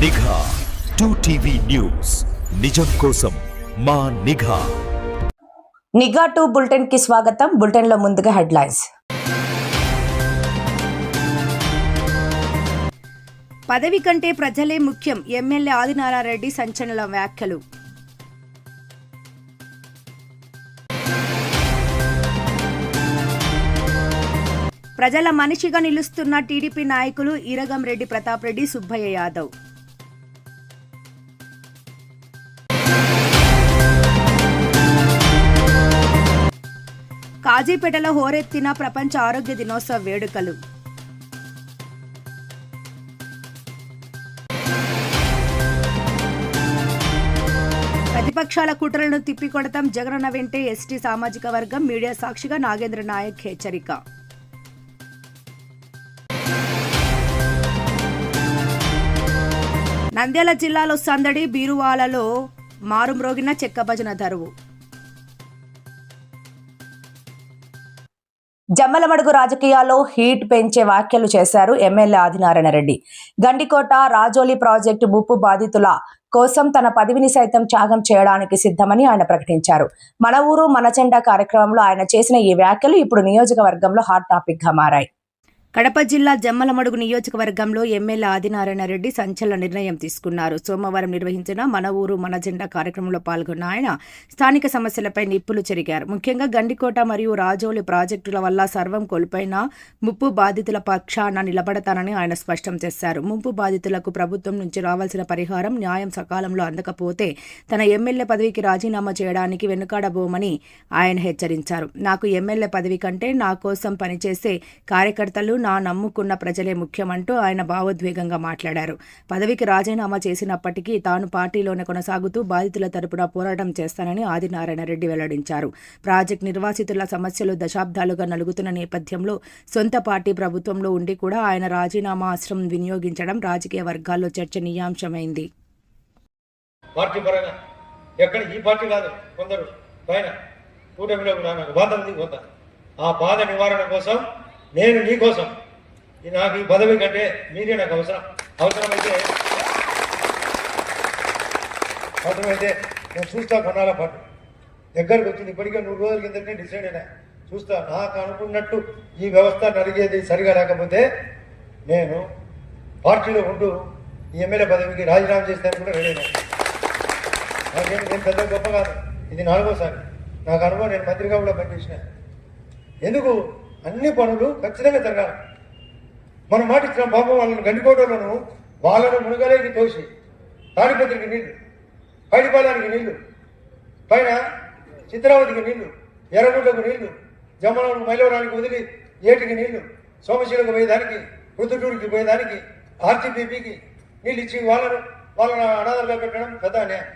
నిఘా 2TV news నిజం కోసం మా నిఘా. నిఘా 2 బులెటిన్ కి స్వాగతం. బులెటిన్ లో ముందుగా హెడ్లైన్స్. పదవి కంటే ప్రజలే ముఖ్యం. ఎమ్మెల్యే ఆదినారారెడ్డి సంచలన వ్యాఖ్యలు. ప్రజల మనిషిగా నిలుస్తున్న టీడీపీ నాయకులు ఈరగం రెడ్డి ప్రతాప్ రెడ్డి, సుబ్బయ్య యాదవ్. కాజీపేటలో హోరెత్తిన ప్రపంచ ఆరోగ్య దినోత్సవ వేడుకలు. ప్రతిపక్షాల కుట్రలను తిప్పికొడతాం, జగనన్న వెంటే ఎస్టీ సామాజిక వర్గం. మీడియా సాక్షిగా నాగేంద్ర నాయక్ హెచ్చరిక. నంద్యాల జిల్లాలో సందడి, బీరువాలలో మారుమ్రోగిన చెక్క భజన దరువు. జమ్మలమడుగు రాజకీయాల్లో హీట్ పెంచే వ్యాఖ్యలు చేశారు ఎమ్మెల్యే ఆదినారాయణ రెడ్డి. గండికోట రాజోలి ప్రాజెక్టు ముప్పు బాధితుల కోసం తన పదవిని సైతం త్యాగం చేయడానికి సిద్ధమని ఆయన ప్రకటించారు. మన ఊరు మన జెండా కార్యక్రమంలో ఆయన చేసిన ఈ వ్యాఖ్యలు ఇప్పుడు నియోజకవర్గంలో హాట్ టాపిక్ గా మారాయి. కడప జిల్లా జమ్మలమడుగు నియోజకవర్గంలో ఎమ్మెల్యే ఆదినారాయణ రెడ్డి సంచలన నిర్ణయం తీసుకున్నారు. సోమవారం నిర్వహించిన మన ఊరు మన జెండా కార్యక్రమంలో పాల్గొన్న ఆయన స్థానిక సమస్యలపై నిప్పులు చెరిగారు. ముఖ్యంగా గండికోట మరియు రాజోలి ప్రాజెక్టుల వల్ల సర్వం కోల్పోయిన ముప్పు బాధితుల పక్షాన నిలబడతానని ఆయన స్పష్టం చేశారు. ముప్పు బాధితులకు ప్రభుత్వం నుంచి రావాల్సిన పరిహారం, న్యాయం సకాలంలో అందకపోతే తన ఎమ్మెల్యే పదవికి రాజీనామా చేయడానికి వెనుకాడబోమని ఆయన హెచ్చరించారు. నాకు ఎమ్మెల్యే పదవి కంటే నా కోసం పనిచేసే కార్యకర్తలు, నా నమ్ముకున్న ప్రజలే ముఖ్యమంటూ ఆయన భావోద్వేగంగా మాట్లాడారు. పదవికి రాజీనామా చేసినప్పటికీ తాను పార్టీలోనే కొనసాగుతూ బాధితుల తరపున పోరాటం చేస్తానని ఆదినారాయణ రెడ్డి వెల్లడించారు. ప్రాజెక్టు నిర్వాసితుల సమస్యలు దశాబ్దాలుగా నలుగుతున్న నేపథ్యంలో సొంత పార్టీ ప్రభుత్వంలో ఉండి కూడా ఆయన రాజీనామా అస్త్రం వినియోగించడం రాజకీయ వర్గాల్లో చర్చనీయాంశమైంది. పార్టీ పరంగా ఎక్కడ ఈ పార్టీ కాదు, కొందరు పైన కూటమిలో నాకు బాధ ఉంది, పోతా ఆ బాధ నివారణ కోసం నేను నీ కోసం, నాకు ఈ పదవి కంటే మీరే నాకు అవసరమైతే నేను చూస్తా. కొన్నాళ్ళ పాటు దగ్గరకు వచ్చింది, ఇప్పటికే 100 రోజుల కిందనే డిసైడ్ అయినా. చూస్తా, నాకు అనుకున్నట్టు ఈ వ్యవస్థ నడిగేది సరిగా లేకపోతే నేను పార్టీలో ఉంటూ ఈ ఎమ్మెల్యే పదవికి రాజీనామా చేస్తాను కూడా రెడీ అయినా. నేను పెద్ద గొప్ప కాదు, ఇది 4వసారి నాకు అనుభవం. నేను మంత్రిగా కూడా పనిచేసిన. ఎందుకు అన్ని పనులు ఖచ్చితంగా జరగాలి. మనం మాట ఇచ్చిన పాపం వాళ్ళని గండికోటలను వాళ్ళను మునగలేకి తోసి తాడిపత్రికి నీళ్లు, పైడిపాలానికి నీళ్లు, పైన చిత్రావతికి నీళ్లు, ఎర్రగుడ్లకు నీళ్లు, జమ్మలను మైలవరానికి వదిలి ఏటికి నీళ్లు, సోమశీలకు పోయేదానికి, రుతుటూరుకి పోయేదానికి, ఆర్టీపీపీకి నీళ్ళు ఇచ్చి వాళ్ళని అనాథాలుగా పెట్టడం పెద్ద అన్యాయం.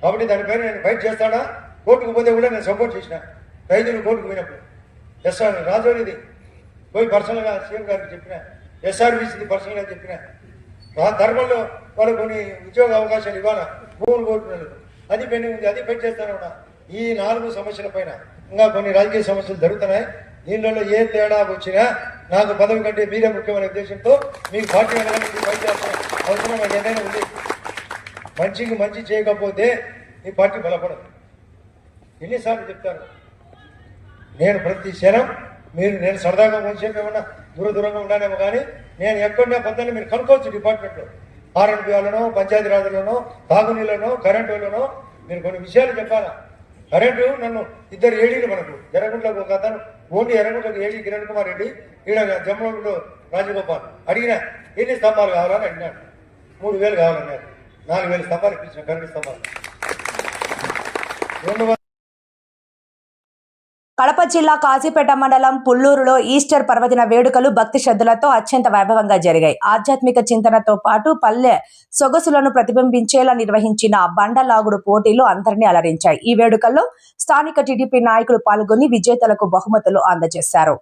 కాబట్టి దానిపైన నేను ఫైట్ చేస్తాడా, కోర్టుకు పోతే కూడా నేను సపోర్ట్ చేసిన. రైతులు కోర్టుకు పోయినప్పుడు ఎస్ఆర్ రాజోనిది పోయి పర్సనల్గా సీఎం గారికి చెప్పిన, ఎస్ఆర్బీసీది పర్సనల్గా చెప్పిన. ధర్మంలో వాళ్ళు కొన్ని ఉద్యోగ అవకాశాలు ఇవ్వాలా, భూములు కోరుకున్నారు, అది పెండింగ్ ఉంది, అది ఫైట్ చేస్తానన్నా. ఈ 4 సమస్యల పైన ఇంకా కొన్ని రాజకీయ సమస్యలు జరుగుతున్నాయి. దీనిలో ఏ తేడా వచ్చినా నాకు పదవి కంటే మీరే ముఖ్యమైన ఉద్దేశంతో మీకు పార్టీ వెళ్ళడానికి ఫైట్ చేస్తాను. అవసరం నాకు ఏదైనా ఉంది. మంచికి మంచి చేయకపోతే ఈ పార్టీ బలపడదు. ఎన్నిసార్లు చెప్తాను నేను ప్రతి క్షణం. నేను సరదాగా కొంచెంసేపు ఏమన్నా దూరంగా ఉండాలేమో, కానీ నేను ఎక్కడున్నా పొద్దున్న మీరు కనుక్కోవచ్చు. డిపార్ట్మెంట్లో ఆర్ఎన్బిఆర్లోనో, పంచాయతీరాజులోనో, తాగునీళ్ళనో, కరెంటులోనో మీరు కొన్ని విషయాలు చెప్పాలా. కరెంటు నన్ను 2 ఏడీలు మనకు ఎర్రగుంట్లకు ఒక అతను, ఓన్లీ ఎర్రగుంట్లకు ఏడీ కిరణ్ కుమార్ రెడ్డి, ఈడ జమ్మలో రాజగోపాల్ అడిగినా ఎన్ని స్తంభాలు కావాలని అడిగినాడు. 3000 కావాలన్నారు. 4000 స్తంభాలు ఇప్పించిన కరెంటు స్తంభాలు. కడప జిల్లా కాజీపేట మండలం పుల్లూరులో ఈస్టర్ పర్వదిన వేడుకలు భక్తి శ్రద్ధలతో అత్యంత వైభవంగా జరిగాయి. ఆధ్యాత్మిక చింతనతో పాటు పల్లె సొగసులను ప్రతిబింబించేలా నిర్వహించిన బండలాగుడు పోటీలు అందరినీ అలరించాయి. ఈ వేడుకల్లో స్థానిక టీడీపీ నాయకులు పాల్గొని విజేతలకు బహుమతులు అందజేశారు.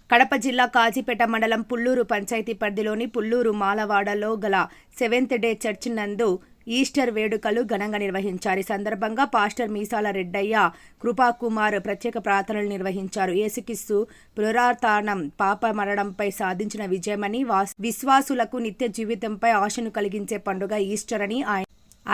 కడప జిల్లా కాజీపేట మండలం పుల్లూరు పంచాయతీ పరిధిలోని పుల్లూరు మాలవాడలో గల 7th డే చర్చ్ నందు ఈస్టర్ వేడుకలు ఘనంగా నిర్వహించారు. ఈ సందర్భంగా పాస్టర్ మీసాల రెడ్డయ్య, కృపాకుమార్ ప్రత్యేక ప్రార్థనలు నిర్వహించారు. యేసుక్రీస్తు పునరుత్థానం పాప మరణంపై సాధించిన విజయమని, విశ్వాసులకు నిత్య జీవితంపై ఆశను కలిగించే పండుగ ఈస్టర్ అని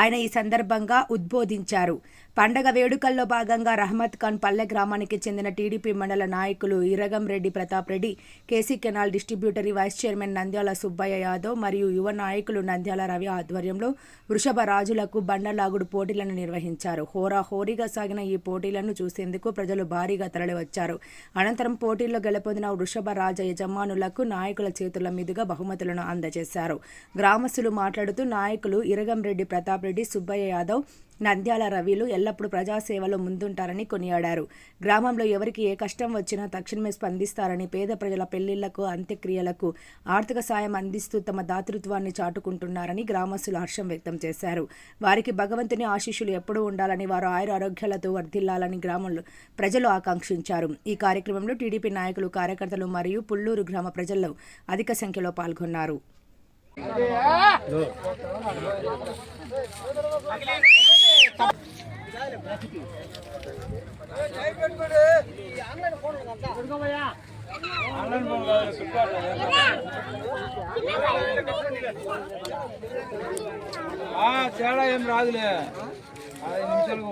ఆయన ఈ సందర్భంగా ఉద్బోధించారు. పండగ వేడుకల్లో భాగంగా రహమత్ ఖాన్ పల్లె గ్రామానికి చెందిన టీడీపీ మండల నాయకులు Iragam Reddy Pratap Reddy, KC canal distributary vice chairman Nandyala Subbaiah Yadav మరియు యువ నాయకులు నంద్యాల రవి ఆధ్వర్యంలో వృషభ రాజులకు బండలాగుడు పోటీలను నిర్వహించారు. హోరాహోరీగా సాగిన ఈ పోటీలను చూసేందుకు ప్రజలు భారీగా తరలివచ్చారు. అనంతరం పోటీల్లో గెలుపొందిన వృషభ రాజ యజమానులకు నాయకుల చేతుల మీదుగా బహుమతులను అందజేశారు. గ్రామస్తులు మాట్లాడుతూ నాయకులు ఇరగం రెడ్డి ప్రతాప్ రెడ్డి, సుబ్బయ్య యాదవ్, నంద్యాల రవిలు ఎల్లప్పుడూ ప్రజాసేవలో ముందుంటారని కొనియాడారు. గ్రామంలో ఎవరికి ఏ కష్టం వచ్చినా తక్షణమే స్పందిస్తారని, పేద ప్రజల పెళ్లిళ్లకు, అంత్యక్రియలకు ఆర్థిక సాయం అందిస్తూ తమ దాతృత్వాన్ని చాటుకుంటున్నారని గ్రామస్తులు హర్షం వ్యక్తం చేశారు. వారికి భగవంతుని ఆశీస్సులు ఎప్పుడూ ఉండాలని, వారు ఆరోగ్యాలతో వర్ధిల్లాలని గ్రామంలో ప్రజలు ఆకాంక్షించారు. ఈ కార్యక్రమంలో టీడీపీ నాయకులు, కార్యకర్తలు మరియు పుల్లూరు గ్రామ ప్రజలు అధిక సంఖ్యలో పాల్గొన్నారు. తేడా ఏం రాదులే, 5 నిమిషాలుగా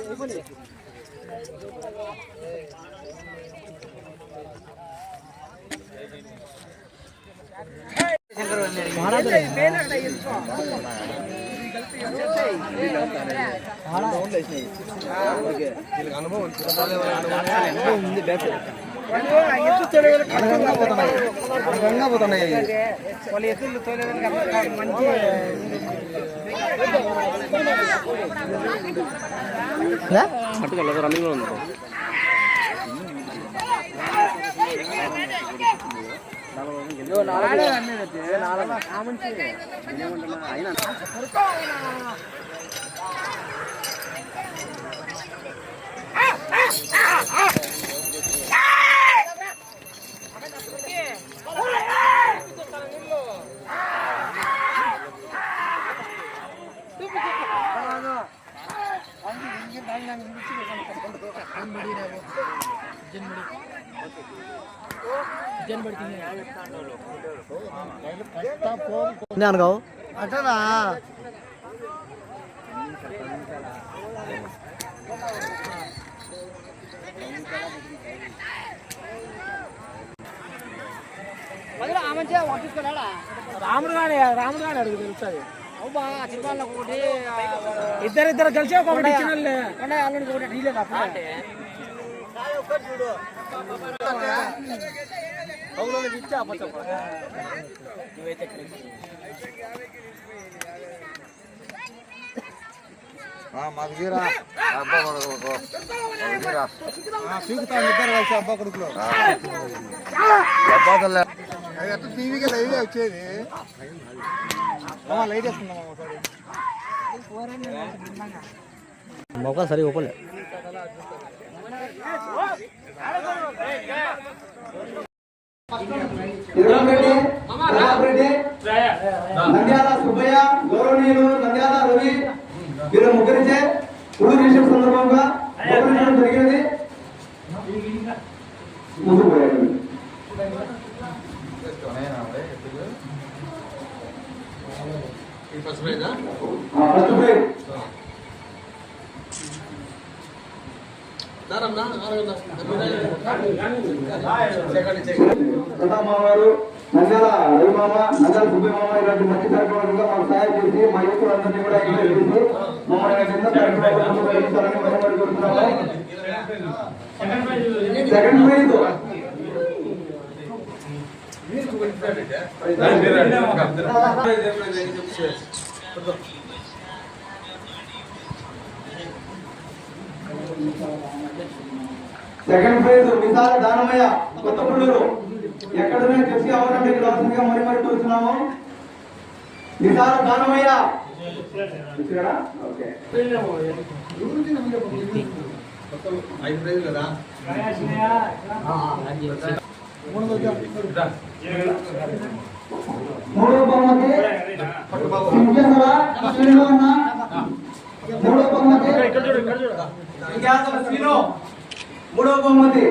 ఒకటి. రన్నింగ్ లో ఉంది. అనుకో అట్లా రాముడు గాని అడుగు తెలుస్తుంది. ఇద్దరు కలిసి ఒకటి మాకు తీరా అబ్బా కొడుకు పీకుతాం ఇద్దరు కలిసి అబ్బా కొడుకులో అబ్బా టీవీకి లైవ్ వచ్చేది. లైట్ వేసుకుందాం మొక్క సరిగా ఒప్పలే. నంద్యాల సుబ్బయ్య, గౌరవనీయులు నంద్యాల రవి, వీళ్ళ ముగ్గురిచే పుడు విషయం సందర్భంగా గౌరవించడం జరిగినది. ముందుకు పోయాడు. ఫస్ట్ ప్రైజ్ మామారు, నంద్యాల రవిమామ, నంద్యాల సుబ్బయ్య మామ ఇలాంటి మంచి కార్యక్రమాలుగా మాకు సహాయం చేసి మా యువకులందరినీ కూడా ఎంకరేజ్ చేసి మమ్మల్ని ఎన్నో కార్యక్రమాలు నిర్వహించాలని మరి కోరుతున్నాము. సెకండ్ ప్రైజ్ సెకండ్ ప్రైజ్ మిసాల దానమయ్య కొత్త పుల్లూరు. ఎక్కడున్నా చెప్పి అవరండి రావాల్సిందిగా మరి చూస్తున్నాము. మిసాల దానమయ్య ఇక్కడ ఓకే. మూడో బహుమతి సింగేశ్వర శ్రీను అన్న. మూడో బహుమతి సింగేశ్వర శ్రీను. మూడో బహుమతి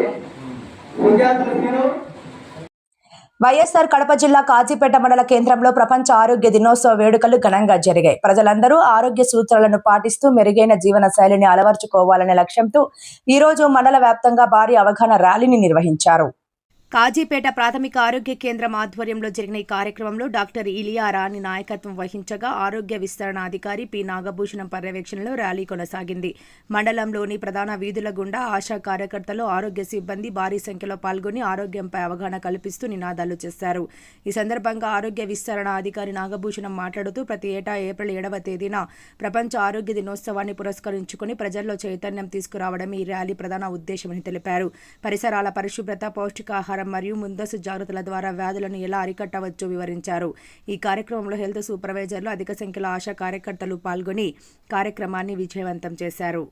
సింగేశ్వర శ్రీను. వైఎస్ఆర్ కడప జిల్లా కాజీపేట మండల కేంద్రంలో ప్రపంచ ఆరోగ్య దినోత్సవ వేడుకలు ఘనంగా జరిగాయి. ప్రజలందరూ ఆరోగ్య సూత్రాలను పాటిస్తూ మెరుగైన జీవన శైలిని అలవర్చుకోవాలనే లక్ష్యంతో ఈ రోజు మండల వ్యాప్తంగా భారీ అవగాహన ర్యాలీని నిర్వహించారు. కాజీపేట ప్రాథమిక ఆరోగ్య కేంద్రం ఆధ్వర్యంలో జరిగిన ఈ కార్యక్రమంలో డాక్టర్ ఇలియా రాణి నాయకత్వం వహించగా ఆరోగ్య విస్తరణ అధికారి పి నాగభూషణం పర్యవేక్షణలో ర్యాలీ కొనసాగింది. మండలంలోని ప్రధాన వీధుల గుండా ఆశా కార్యకర్తలు, ఆరోగ్య సిబ్బంది భారీ సంఖ్యలో పాల్గొని ఆరోగ్యంపై అవగాహన కల్పిస్తూ నినాదాలు చేశారు. ఈ సందర్భంగా ఆరోగ్య విస్తరణ అధికారి నాగభూషణం మాట్లాడుతూ ప్రతి ఏటా ఏప్రిల్ 7వ తేదీన ప్రపంచ ఆరోగ్య దినోత్సవాన్ని పురస్కరించుకుని ప్రజల్లో చైతన్యం తీసుకురావడం ఈ ర్యాలీ ప్రధాన ఉద్దేశమని తెలిపారు. పరిసరాల పరిశుభ్రత, పౌష్టికాహారం మరియు ముందస్తు జాగ్రత్తల ద్వారా వ్యాధులను ఎలా అరికట్టవచ్చో వివరించారు. ఈ కార్యక్రమంలో హెల్త్ సూపర్వైజర్లు, అధిక సంఖ్యలో ఆశా కార్యకర్తలు పాల్గొని కార్యక్రమాన్ని విజయవంతం చేశారు.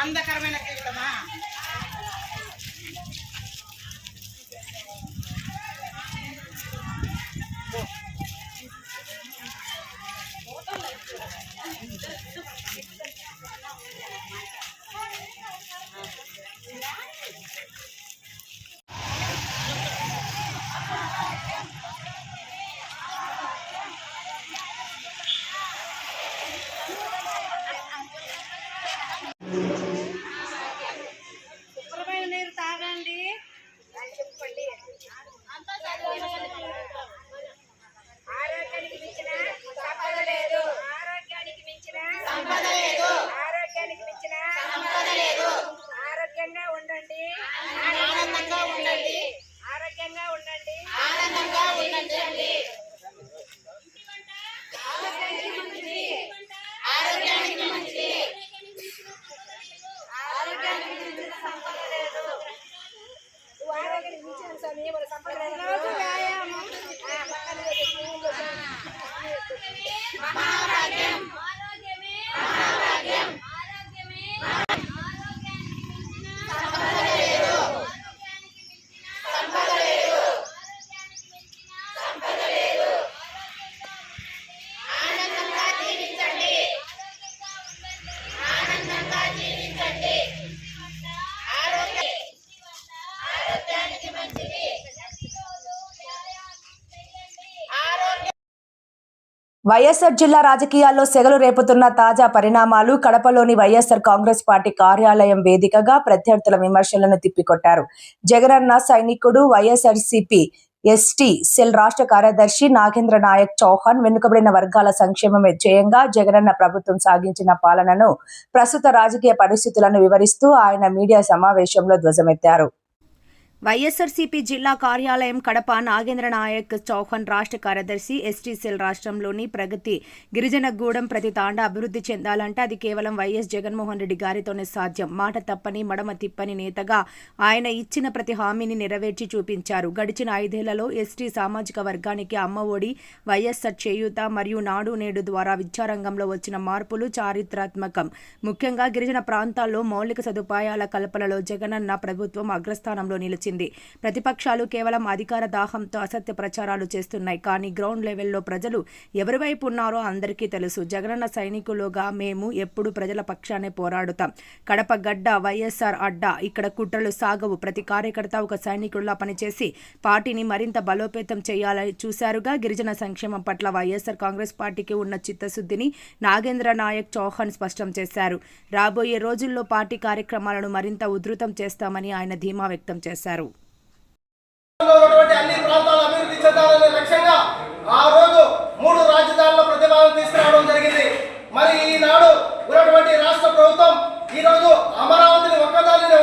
ఆనందకరమైన జీవితమా? శుభ్రమైన నీరు తాగండి అని చెప్పండి. ఆరోగ్యానికి మించిన సంపద లేదు. ఆరోగ్యానికి మించిన సంపద లేదు. ఆరోగ్యానికి మించిన సంపద లేదు. ఆరోగ్యంగా ఉండండి, ఆనందంగా ఉండండి. ఆరోగ్యంగా ఉండండి, ఆనందంగా ఉండండి. ఆరోగ్యానికి మంచిది, ఆరోగ్యానికి మంచిది. ఆరోగ్యానికి మించిన సంపద లేదు. నువ్వు ఆరోగ్యానికి మించిన సంపద లేదు. వ్యాయామం, మహాభాగ్యం, ఆరోగ్యమే మహాభాగ్యం. ఆరోగ్యమే ఆరోగ్యానికి మించిన సంపద లేదు. ఆరోగ్యానికి మించిన సంపద లేదు. ఆరోగ్యానికి మించిన సంపద లేదు. ఆనందంగా జీవించండి, ఆనందంగా జీవించండి. ఆరోగ్యానికి మంచిది. వైఎస్ఆర్ జిల్లా రాజకీయాల్లో సెగలు రేపుతున్న తాజా పరిణామాలు. కడపలోని వైఎస్ఆర్ కాంగ్రెస్ పార్టీ కార్యాలయం వేదికగా ప్రత్యర్థుల విమర్శలను తిప్పికొట్టారు. జగనన్న సైనికుడు, వైఎస్ఆర్సీపీ ఎస్టీ సెల్ రాష్ట్ర కార్యదర్శి నాగేంద్ర నాయక్ చౌహాన్ వెనుకబడిన వర్గాల సంక్షేమమే ధ్యేయంగా జగనన్న ప్రభుత్వం సాగించిన పాలనను, ప్రస్తుత రాజకీయ పరిస్థితులను వివరిస్తూ ఆయన మీడియా సమావేశంలో ధ్వజమెత్తారు. వైఎస్ఆర్సీపీ జిల్లా కార్యాలయం కడప. నాగేంద్ర నాయక్ చౌహాన్ రాష్ట్ర కార్యదర్శి, ఎస్టీ సెల్ రాష్ట్రంలోని ప్రగతి గిరిజనగూడెం ప్రతి తాండా అభివృద్ధి చెందాలంటే అది కేవలం వైఎస్ జగన్మోహన్ రెడ్డి గారితోనే సాధ్యం. మాట తప్పని, మడమ తిప్పని నేతగా ఆయన ఇచ్చిన ప్రతి హామీని నెరవేర్చి చూపించారు. గడిచిన 5 ఏళ్లలో ఎస్టీ సామాజిక వర్గానికి అమ్మ ఒడి, వైఎస్ఆర్ చేయూత మరియు నాడు నేడు ద్వారా విద్యారంగంలో వచ్చిన మార్పులు చారిత్రాత్మకం. ముఖ్యంగా గిరిజన ప్రాంతాల్లో మౌలిక సదుపాయాల కల్పనలో జగనన్న ప్రభుత్వం అగ్రస్థానంలో నిలిచింది. ఇచ్చింది. ప్రతిపక్షాలు కేవలం అధికార దాహంతో అసత్య ప్రచారాలు చేస్తున్నాయి. కానీ గ్రౌండ్ లెవెల్లో ప్రజలు ఎవరి వైపు ఉన్నారో అందరికీ తెలుసు. జగనన్న సైనికులుగా మేము ఎప్పుడు ప్రజల పక్షానే పోరాడుతాం. కడప గడ్డ వైఎస్ఆర్ అడ్డా. ఇక్కడ కుట్రలు సాగవు. ప్రతి కార్యకర్త ఒక సైనికుడిలా పనిచేసి పార్టీని మరింత బలోపేతం చేయాలని చూశారుగా. గిరిజన సంక్షేమం పట్ల వైఎస్ఆర్ కాంగ్రెస్ పార్టీకి ఉన్న చిత్తశుద్ధిని నాగేంద్ర నాయక్ చౌహాన్ స్పష్టం చేశారు. రాబోయే రోజుల్లో పార్టీ కార్యక్రమాలను మరింత ఉధృతం చేస్తామని ఆయన ధీమా వ్యక్తం చేశారు. అన్ని ప్రాంతాలు అభివృద్ధి చెందాలనే లక్ష్యంగా ఆ రోజు 3 రాజధానుల ప్రతిపాదన తీసుకురావడం జరిగింది. మరి ఈనాడు ఉన్నటువంటి రాష్ట్ర ప్రభుత్వం ఈ రోజు అమరావతిని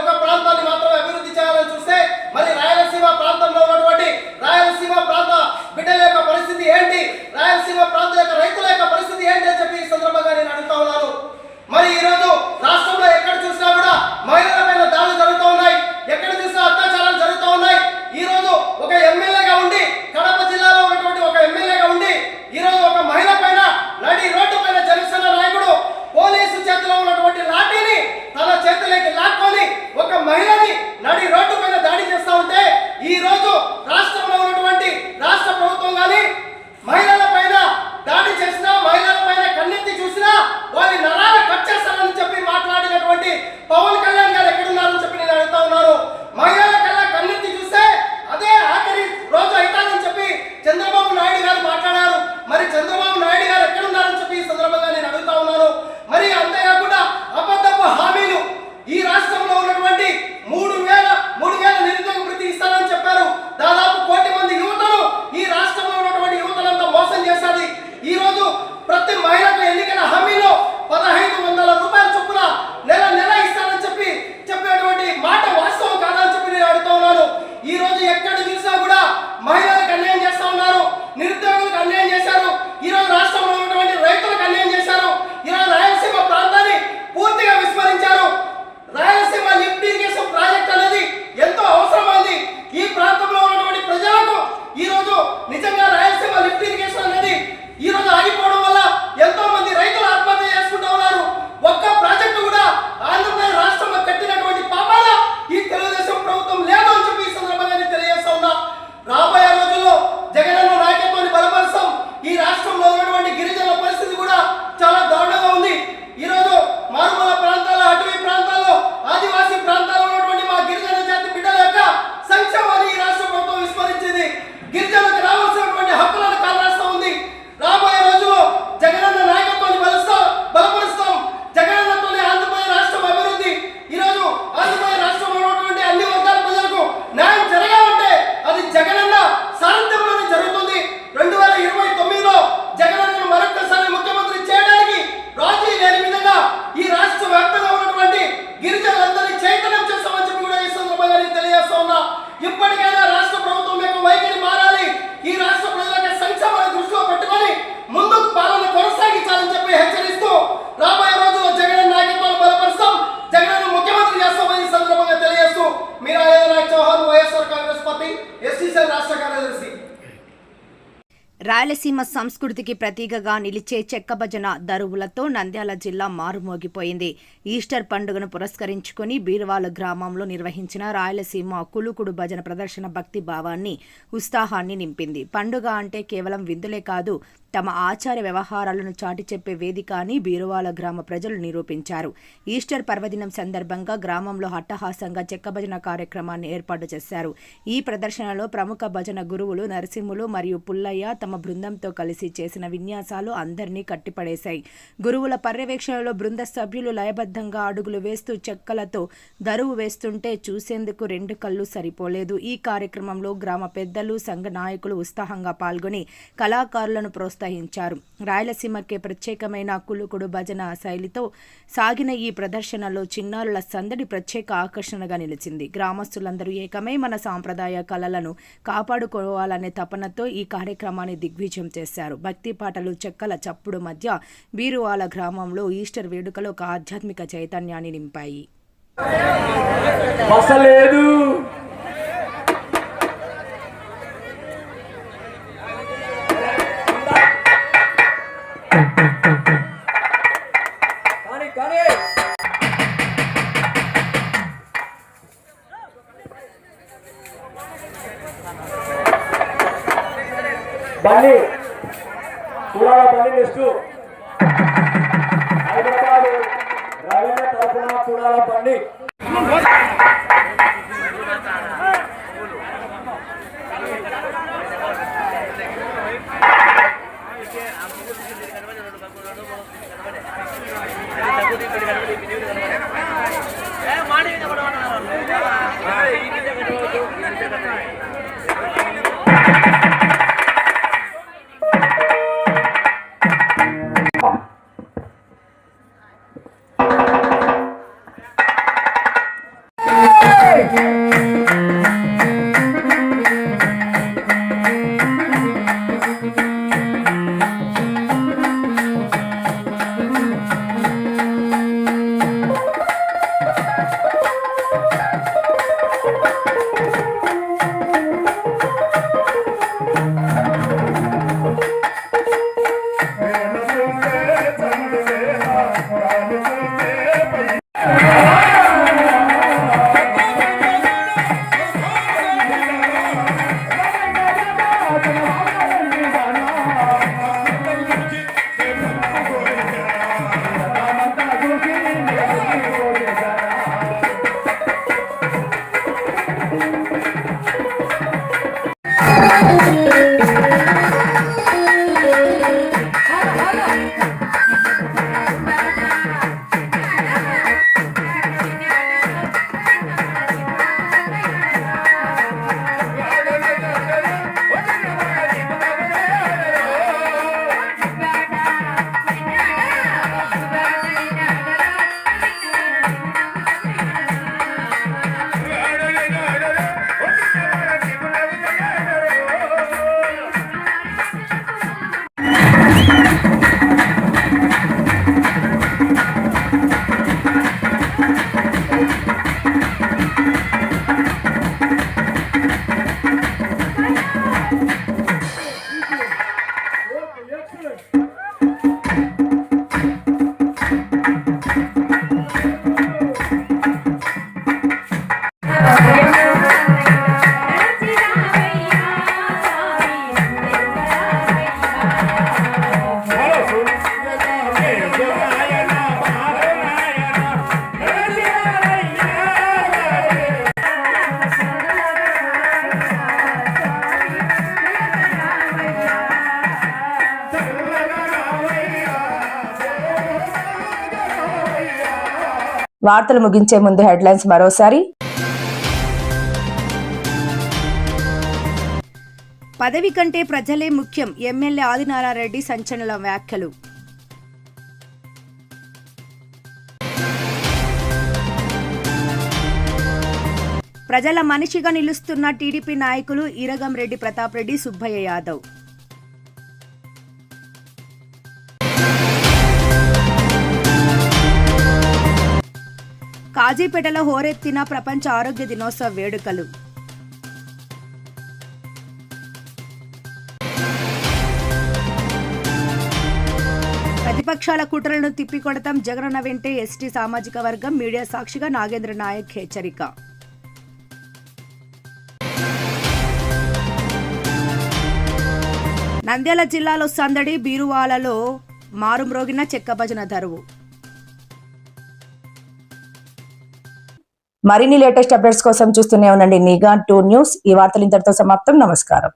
ఒక ప్రాంతాన్ని మాత్రమే అభివృద్ధి చేయాలని చూస్తే మరి రాయలసీమ ప్రాంతంలో ఉన్నటువంటి రాయలసీమ ప్రాంత బిడ్డల యొక్క పరిస్థితి ఏంటి, రాయలసీమ ప్రాంత యొక్క రైతుల యొక్క పరిస్థితి ఏంటి అని చెప్పి ఈ సందర్భంగా నేను అడుగుతా ఉన్నాను. మరి ఈ రోజు రాష్ట్రంలో ఎక్కడ చూసినా కూడా మహిళల పైన దాడులు జరుగుతూ ఉన్నాయి, ఎక్కడ చూసినా అత్యాచారాలు జరుగుతూ ఉన్నాయి. ఈ రోజు ఒక ఎమ్మెల్యేగా ఉండి, కడప జిల్లాలో ఉన్నటువంటి ఒక ఎమ్మెల్యేగా ఉండి ఈ రోజు ఒక మహిళ పైన నడి రోడ్డు పైన జనసేన నాయకుడు పోలీసు చేతిలో ఉన్నటువంటి లాఠీని తన చేతిలోకి లాక్కొని ఒక మహిళని నడి రోడ్డు పైన దాడి చేస్తా ఉంటే ఈ రోజు రాష్ట్రంలో ఉన్నటువంటి రాష్ట్ర ప్రభుత్వం కానీ మహిళల పైన దాడి చేసినా, మహిళల పైన కన్నెత్తి చూసినా వాళ్ళ నరాలు కట్ చేస్తారని చెప్పి మాట్లాడినటువంటి పవన్ కళ్యాణ్ గారు ఎక్కడున్నారని చెప్పి నేను అడుగుతా ఉన్నాను. మహిళల కల్లా కన్నెత్తి చూస్తే అదే ఆఖరి రోజు అవుతానని చెప్పి చంద్రబాబు నాయుడు గారు మాట్లాడారు. మరి చంద్రబాబు నాయుడు గారు ఎక్కడున్నారని చెప్పి ఈ సందర్భంగా నేను అడుగుతా ఉన్నాను. మరి అంతేకాకుండా అబద్ధపు హామీలు ఈ రాష్ట్రంలో ఉన్నటువంటి 3,000 నిరుద్యోగ వృత్తి ఇస్తానని చెప్పారు. దాదాపు 1 కోటి మంది యువతను ఈ రాష్ట్రంలో ఉన్నటువంటి యువతనంతా మోసం చేశారు. ఈ రోజు ప్రతి మహిళకు ఎన్నికల హామీలో 1,500 రూపాయల చొప్పున నెల ఇస్తానని చెప్పేటువంటి మాట వాస్తవం కాదని చెప్పి నేను అడుగుతా ఉన్నాను. ఈ రోజు ఎక్కడ చూసినా కూడా మహిళలకు అన్యాయం చేస్తా ఉన్నారు, నిరుద్యోగులకు అన్యాయం చేశారు, ఈ రోజు రాష్ట్రంలో ఉన్నటువంటి రైతులకు అన్యాయం చేశారు. ఈ రోజు రాయలసీమ ప్రాంతాన్ని పూర్తిగా విస్మరించారు. రాయలసీమ లిఫ్ట్ ఇరిగేషన్ ప్రాజెక్ట్ అనేది ఎంతో అవసరమైంది. ఈ ప్రాంతంలో ఉన్నటువంటి ప్రజలకు ఈ రోజు నిజంగా రాయలసీమ లిఫ్ట్ ఇరిగేషన్ అనేది ఈ రోజు ఆగిపోవడం వల్ల ఎంతో మంది రైతులు ఆత్మహత్య చేసుకుంటూ ఉన్నారు. ఒక్క ప్రాజెక్టు కూడా ఆంధ్రప్రదేశ్ రాష్ట్రంలో కట్టినటువంటి పాపాల ఈ తెలుగుదేశం ప్రభుత్వం లేదు అని చెప్పి ఈ సందర్భంగా నేను తెలియజేస్తా ఉన్నా. రాబోయే రోజుల్లో జగనన్న నాయకత్వాన్ని బలపరుస్తాం. ఈ రాష్ట్రంలో ఉన్నటువంటి గిరిజనుల పరిస్థితి కూడా చాలా దారుణంగా ఉంది. ఈ రోజు మారుమూల ప్రాంతాల్లో, అటవీ ప్రాంతాల్లో, ఆదివాసీ ప్రాంతాల్లో ఉన్నటువంటి మా గిరిజన జాతి బిడ్డల యొక్క సంక్షేమాన్ని ఈ రాష్ట్ర ప్రభుత్వం విస్మరించింది. గిరిజనులకు రావాల్సినటువంటి హక్కులను కాలరాస్తా ఉంది. రాబోయే రోజుల్లో జగనన్న నాయకత్వాన్ని బలపరుస్తాం. జగనన్నతోనే ఆంధ్రప్రదేశ్ రాష్ట్రం అభివృద్ధి. ఈ రోజు ఆంధ్రప్రదేశ్ రాష్ట్రంలో ఉన్నటువంటి అన్ని వర్గాల ప్రజలకు న్యాయం జరగాలంటే అది జగనన్న సారథ్యంలోనే జరుగుతుంది. 2029లో జగనన్నను మరొకసారి ముఖ్యమంత్రి చేయడానికి రాజీ లేని విధంగా ఈ రాష్ట్ర వ్యాప్తంగా ఉన్నటువంటి గిరిజనులందరినీ చైతన్యం చేస్తామని చెప్పి కూడా ఈ సందర్భంగా నేను తెలియజేస్తా ఉన్నా. ఇప్పటికైనా రాష్ట్ర ప్రభుత్వం యొక్క వైఖరి మారాలి. ఈ రాష్ట్ర ప్రజల సంక్షేమాన్ని దృష్టిలో పెట్టుకొని ముందుకు పాలన కొనసాగించాలని చెప్పి హెచ్చరిస్తూ రాబోయే రోజుల్లో జగన్ నాయకత్వాన్ని బలపరుస్తాం, జగన్ ముఖ్యమంత్రి చేస్తామని ఈ సందర్భంగా తెలియజేస్తూ మీ నాగేంద్ర నాయక్ చౌహాన్, వైఎస్ఆర్ కాంగ్రెస్ పార్టీ ఎస్సీసీఎల్ రాష్ట్ర కార్యదర్శి. రాయలసీమ సంస్కృతికి ప్రతీకగా నిలిచే చెక్క భజన దరువులతో నంద్యాల జిల్లా మారుమోగిపోయింది. ఈస్టర్ పండుగను పురస్కరించుకుని బీరువాల గ్రామంలో నిర్వహించిన రాయలసీమ కులుకుడు భజన ప్రదర్శన భక్తి భావాన్ని, ఉత్సాహాన్ని నింపింది. పండుగ అంటే కేవలం విందులే కాదు, తమ ఆచార వ్యవహారాలను చాటి చెప్పే వేదిక అని బీరువాల గ్రామ ప్రజలు నిరూపించారు. ఈస్టర్ పర్వదినం సందర్భంగా గ్రామంలో అట్టహాసంగా చెక్క భజన కార్యక్రమాన్ని ఏర్పాటు చేశారు. ఈ ప్రదర్శనలో ప్రముఖ భజన గురువులు నరసింహులు మరియు పుల్లయ్య తమ బృందంతో కలిసి చేసిన విన్యాసాలు అందరినీ కట్టిపడేశాయి. గురువుల పర్యవేక్షణలో బృంద సభ్యులు లయబద్ధంగా అడుగులు వేస్తూ చెక్కలతో దరువు వేస్తుంటే చూసేందుకు 2 కళ్ళు సరిపోలేదు. ఈ కార్యక్రమంలో గ్రామ పెద్దలు, సంఘ నాయకులు ఉత్సాహంగా పాల్గొని కళాకారులను ప్రోత్సహించారు. రాయలసీమకే ప్రత్యేకమైన కులుకుడు భజన శైలితో సాగిన ఈ ప్రదర్శనలో చిన్నారుల సందడి ప్రత్యేక ఆకర్షణగా నిలిచింది. గ్రామస్తులందరూ ఏకమై మన సాంప్రదాయ కళలను కాపాడుకోవాలనే తపనతో ఈ కార్యక్రమాన్ని దిగ్విజయం చేశారు. భక్తి పాటలు, చెక్కల చప్పుడు మధ్య బీరువాల గ్రామంలో ఈస్టర్ వేడుకలు ఒక ఆధ్యాత్మిక చైతన్యాన్ని నింపాయి. బండి చూడాల బండి నెక్స్ట్ హైదరాబాద్ రవీణ తరఫున చూడాల బండి వార్తలు ముగించే ముందు హెడ్లైన్స్ మరోసారి. పదవి కంటే ప్రజలే ముఖ్యం, ఎమ్మెల్యే ఆదినారారెడ్డి సంచలన వ్యాఖ్యలు. ప్రజల మనిషిగా నిలుస్తున్న టీడీపీ నాయకులు ఈరగంరెడ్డి ప్రతాప్ రెడ్డి, సుబ్బయ్య యాదవ్. కాజీపేటలో హోరెత్తిన ప్రపంచ ఆరోగ్య దినోత్సవ వేడుకలు. ప్రతిపక్షాల కుట్రలను తిప్పికొడతాం, జగనన్న వెంటే ఎస్టీ సామాజిక వర్గం, మీడియా సాక్షిగా నాగేంద్ర నాయక్ హెచ్చరిక. నంద్యాల జిల్లాలో సందడి, బీరువాలలో మారుమ్రోగిన చెక్క భజన దరువు. మరిన్ని లేటెస్ట్ అప్డేట్స్ కోసం చూస్తూనే ఉండండి నిఘా 2 న్యూస్. ఈ వార్తలు ఇంతటితో సమాప్తం. నమస్కారం.